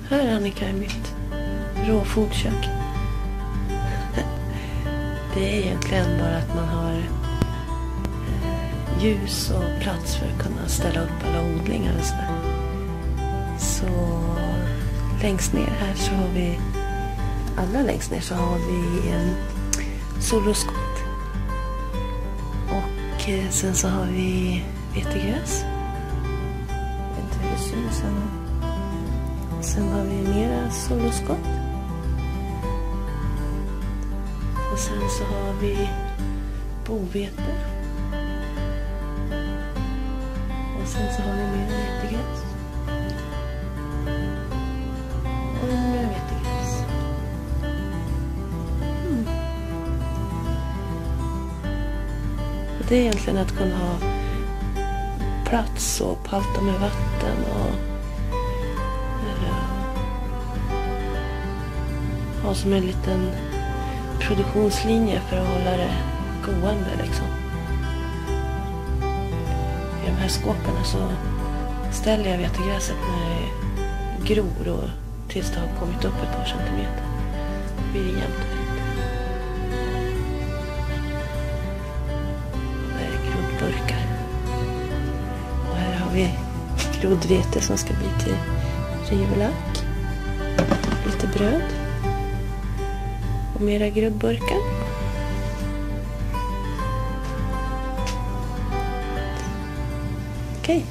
Här är Annika i mitt råfodkök. Det är egentligen bara att man har ljus och plats för att kunna ställa upp alla odlingar och sådär. Så längst ner här så har vi, allra längst ner så har vi en solroskott. Och sen så har vi vetegräs. Jag vet inte hur det syns här nu. Sen har vi mera solroskott. Och sen så har vi bovete. Och sen så har vi mera vetegräs. Och mera vetegräs. Det är egentligen att kunna ha plats och palta med vatten och ha som en liten produktionslinje för att hålla det gående liksom. I de här skåpen så ställer jag vetegräset när det gror och tills det har kommit upp ett par centimeter. Då blir det jämnt och fint. Och där är groddburkar. Och här har vi groddvete som ska bli till rivlack. Lite bröd. Och mera groddburkar. Okej.